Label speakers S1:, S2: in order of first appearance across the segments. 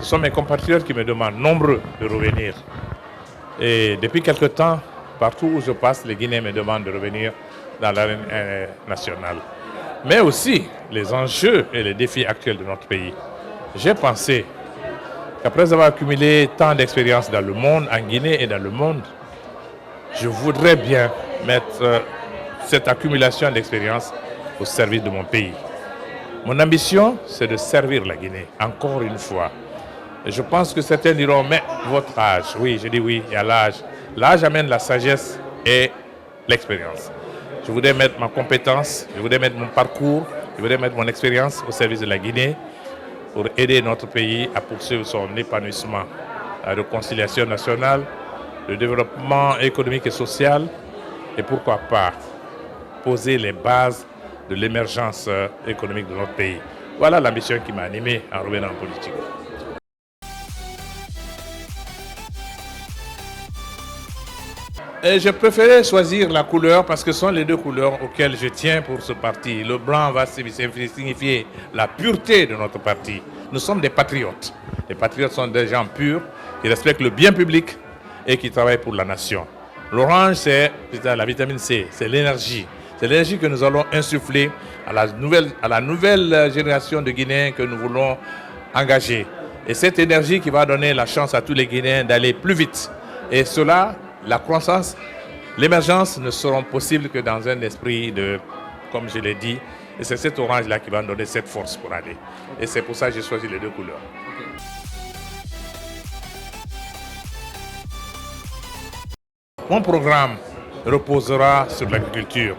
S1: Ce sont mes compatriotes qui me demandent, nombreux, de revenir. Et depuis quelque temps, partout où je passe, les Guinéens me demandent de revenir dans l'arène nationale. Mais aussi les enjeux et les défis actuels de notre pays. J'ai pensé qu'après avoir accumulé tant d'expériences dans le monde, en Guinée et dans le monde, je voudrais bien mettre cette accumulation d'expérience au service de mon pays. Mon ambition, c'est de servir la Guinée, encore une fois. Et je pense que certains diront, mais votre âge, oui, je dis oui, il y a l'âge. L'âge amène la sagesse et l'expérience. Je voudrais mettre ma compétence, je voudrais mettre mon parcours, je voudrais mettre mon expérience au service de la Guinée pour aider notre pays à poursuivre son épanouissement, la réconciliation nationale, le développement économique et social, et pourquoi pas poser les bases de l'émergence économique de notre pays. Voilà l'ambition qui m'a animé en revenant en politique. Et je préférais choisir la couleur parce que ce sont les deux couleurs auxquelles je tiens pour ce parti. Le blanc va signifier la pureté de notre parti. Nous sommes des patriotes. Les patriotes sont des gens purs qui respectent le bien public et qui travaillent pour la nation. L'orange, c'est la vitamine C, c'est l'énergie. C'est l'énergie que nous allons insuffler à la nouvelle génération de Guinéens que nous voulons engager. Et cette énergie qui va donner la chance à tous les Guinéens d'aller plus vite. Et cela, la croissance, l'émergence ne seront possibles que dans un esprit de, comme je l'ai dit, et c'est cet orange-là qui va nous donner cette force pour aller. Et c'est pour ça que j'ai choisi les deux couleurs. Mon programme reposera sur l'agriculture.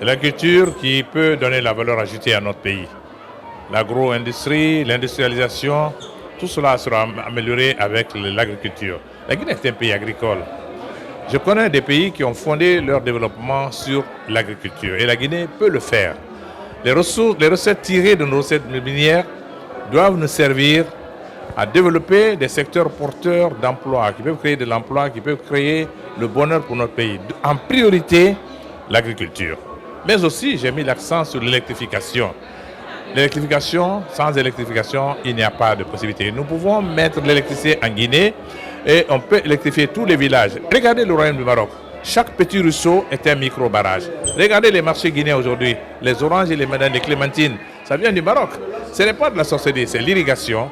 S1: L'agriculture qui peut donner la valeur ajoutée à notre pays. L'agro-industrie, l'industrialisation, tout cela sera amélioré avec l'agriculture. La Guinée est un pays agricole. Je connais des pays qui ont fondé leur développement sur l'agriculture et la Guinée peut le faire. Les recettes tirées de nos recettes minières doivent nous servir à développer des secteurs porteurs d'emplois, qui peuvent créer de l'emploi, qui peuvent créer le bonheur pour notre pays. En priorité, l'agriculture. Mais aussi, j'ai mis l'accent sur l'électrification. L'électrification, sans électrification, il n'y a pas de possibilité. Nous pouvons mettre l'électricité en Guinée et on peut électrifier tous les villages. Regardez le royaume du Maroc. Chaque petit ruisseau est un micro-barrage. Regardez les marchés guinéens aujourd'hui. Les oranges et les bananes, les clémentines, ça vient du Maroc. Ce n'est pas de la sorcellerie, c'est l'irrigation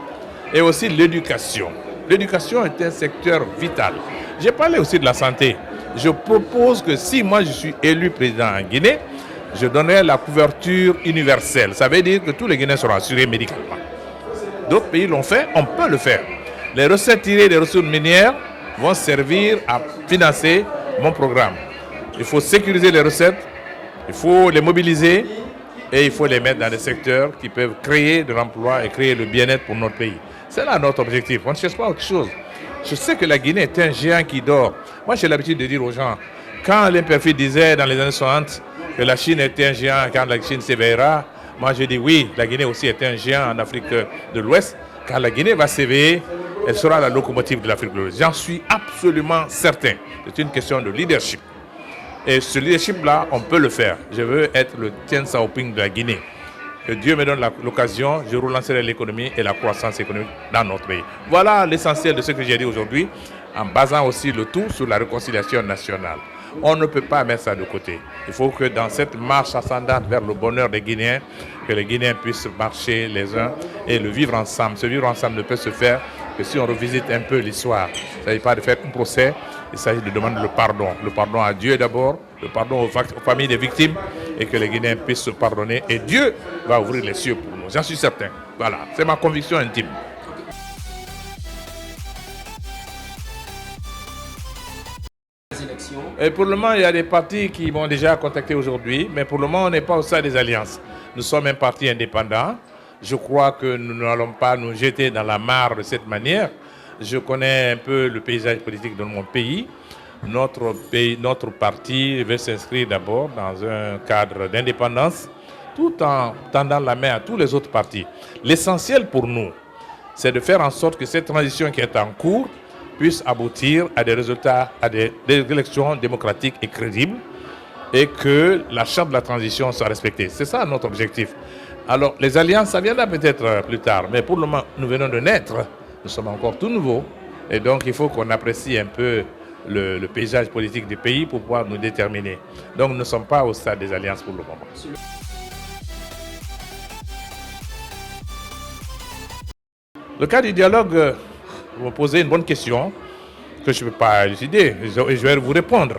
S1: et aussi l'éducation. L'éducation est un secteur vital. J'ai parlé aussi de la santé. Je propose que si moi je suis élu président en Guinée, je donnerai la couverture universelle. Ça veut dire que tous les Guinéens seront assurés médicalement. D'autres pays l'ont fait, on peut le faire. Les recettes tirées des ressources minières vont servir à financer mon programme. Il faut sécuriser les recettes, il faut les mobiliser et il faut les mettre dans des secteurs qui peuvent créer de l'emploi et créer le bien-être pour notre pays. C'est là notre objectif. On ne cherche pas autre chose. Je sais que la Guinée est un géant qui dort. Moi, j'ai l'habitude de dire aux gens, quand l'imperfide disait dans les années 60 que la Chine était un géant quand la Chine s'éveillera, moi je dis oui, la Guinée aussi est un géant en Afrique de l'Ouest. Quand la Guinée va s'éveiller, elle sera la locomotive de l'Afrique de l'Ouest. J'en suis absolument certain. C'est une question de leadership. Et ce leadership-là, on peut le faire. Je veux être le Tien Xiaoping de la Guinée. Que Dieu me donne l'occasion, je relancerai l'économie et la croissance économique dans notre pays. Voilà l'essentiel de ce que j'ai dit aujourd'hui, en basant aussi le tout sur la réconciliation nationale. On ne peut pas mettre ça de côté. Il faut que dans cette marche ascendante vers le bonheur des Guinéens, que les Guinéens puissent marcher les uns et le vivre ensemble. Ce vivre ensemble ne peut se faire que si on revisite un peu l'histoire. Il ne s'agit pas de faire un procès, il s'agit de demander le pardon. Le pardon à Dieu d'abord, le pardon aux familles des victimes et que les Guinéens puissent se pardonner. Et Dieu va ouvrir les cieux pour nous. J'en suis certain. Voilà, c'est ma conviction intime. Et pour le moment, il y a des partis qui m'ont déjà contacté aujourd'hui, mais pour le moment, on n'est pas au sein des alliances. Nous sommes un parti indépendant. Je crois que nous n'allons pas nous jeter dans la mare de cette manière. Je connais un peu le paysage politique de mon pays. Notre parti veut s'inscrire d'abord dans un cadre d'indépendance, tout en tendant la main à tous les autres partis. L'essentiel pour nous, c'est de faire en sorte que cette transition qui est en cours puisse aboutir à des résultats, à des élections démocratiques et crédibles et que la charte de la transition soit respectée. C'est ça notre objectif. Alors les alliances, ça viendra peut-être plus tard, mais pour le moment, nous venons de naître. Nous sommes encore tout nouveaux. Et donc, il faut qu'on apprécie un peu le paysage politique du pays pour pouvoir nous déterminer. Donc, nous ne sommes pas au stade des alliances pour le moment. Le cas du dialogue, vous me posez une bonne question que je ne peux pas élucider et je vais vous répondre.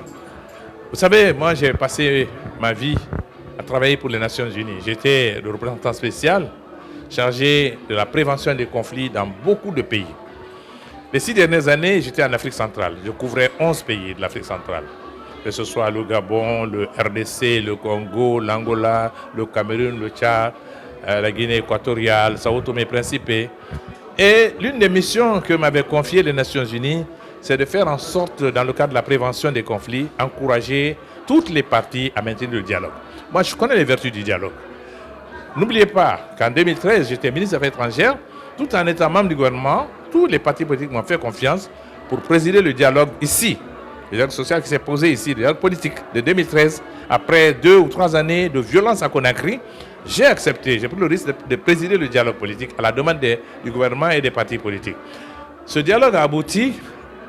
S1: Vous savez, moi j'ai passé ma vie à travailler pour les Nations Unies. J'étais le représentant spécial chargé de la prévention des conflits dans beaucoup de pays. Les 6 dernières années, j'étais en Afrique centrale. Je couvrais 11 pays de l'Afrique centrale. Que ce soit le Gabon, le RDC, le Congo, l'Angola, le Cameroun, le Tchad, la Guinée équatoriale, Sao Tomé et Principe. Et l'une des missions que m'avaient confiées les Nations Unies, c'est de faire en sorte, dans le cadre de la prévention des conflits, encourager toutes les parties à maintenir le dialogue. Moi, je connais les vertus du dialogue. N'oubliez pas qu'en 2013, j'étais ministre des Affaires étrangères, tout en étant membre du gouvernement, tous les partis politiques m'ont fait confiance pour présider le dialogue ici. Le dialogue social qui s'est posé ici, le dialogue politique de 2013, après 2 ou 3 années de violence à Conakry, j'ai accepté, j'ai pris le risque de présider le dialogue politique à la demande du gouvernement et des partis politiques. Ce dialogue a abouti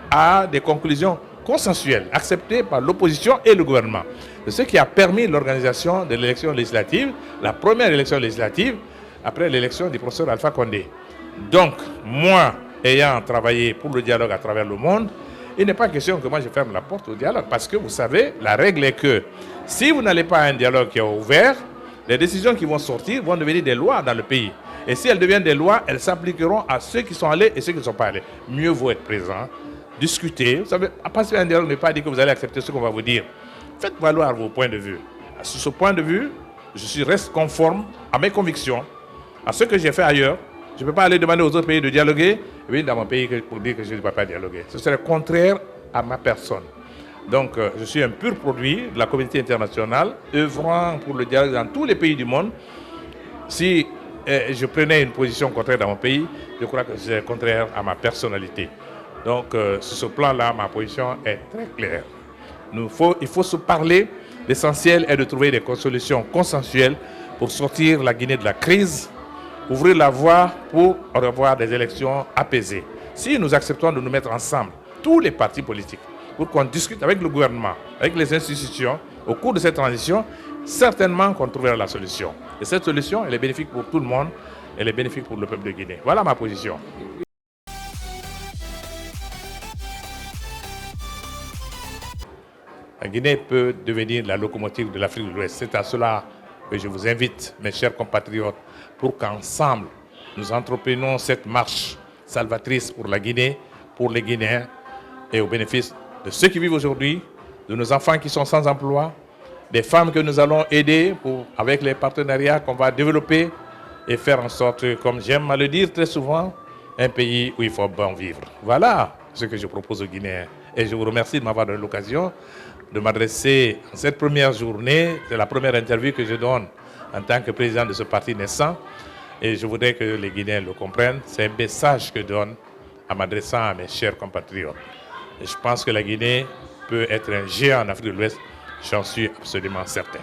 S1: à des conclusions consensuelles, acceptées par l'opposition et le gouvernement. C'est ce qui a permis l'organisation de l'élection législative, la première élection législative, après l'élection du professeur Alpha Condé. Donc, moi, ayant travaillé pour le dialogue à travers le monde, il n'est pas question que moi je ferme la porte au dialogue, parce que vous savez, la règle est que si vous n'allez pas à un dialogue qui est ouvert, les décisions qui vont sortir vont devenir des lois dans le pays. Et si elles deviennent des lois, elles s'appliqueront à ceux qui sont allés et ceux qui ne sont pas allés. Mieux vaut être présent, discuter. Vous savez, à passer un dialogue ne pas dire que vous allez accepter ce qu'on va vous dire. Faites valoir vos points de vue. Sur ce point de vue, reste conforme à mes convictions, à ce que j'ai fait ailleurs. Je ne peux pas aller demander aux autres pays de dialoguer, et venir dans mon pays pour dire que je ne peux pas dialoguer. Ce serait contraire à ma personne. Donc, je suis un pur produit de la communauté internationale, œuvrant pour le dialogue dans tous les pays du monde. Si je prenais une position contraire dans mon pays, je crois que c'est contraire à ma personnalité. Donc, sur ce plan-là, ma position est très claire. Il faut se parler. L'essentiel est de trouver des solutions consensuelles pour sortir la Guinée de la crise, ouvrir la voie pour avoir des élections apaisées. Si nous acceptons de nous mettre ensemble, tous les partis politiques, pour qu'on discute avec le gouvernement, avec les institutions, au cours de cette transition, certainement qu'on trouvera la solution. Et cette solution, elle est bénéfique pour tout le monde, elle est bénéfique pour le peuple de Guinée. Voilà ma position. La Guinée peut devenir la locomotive de l'Afrique de l'Ouest. C'est à cela que je vous invite, mes chers compatriotes, pour qu'ensemble, nous entreprenions cette marche salvatrice pour la Guinée, pour les Guinéens, et au bénéfice de ceux qui vivent aujourd'hui, de nos enfants qui sont sans emploi, des femmes que nous allons aider avec les partenariats qu'on va développer et faire en sorte, comme j'aime à le dire très souvent, un pays où il faut bon vivre. Voilà ce que je propose aux Guinéens. Et je vous remercie de m'avoir donné l'occasion de m'adresser en cette première journée. C'est la première interview que je donne en tant que président de ce parti naissant. Et je voudrais que les Guinéens le comprennent. C'est un message que je donne en m'adressant à mes chers compatriotes. Et je pense que la Guinée peut être un géant en Afrique de l'Ouest. J'en suis absolument certain.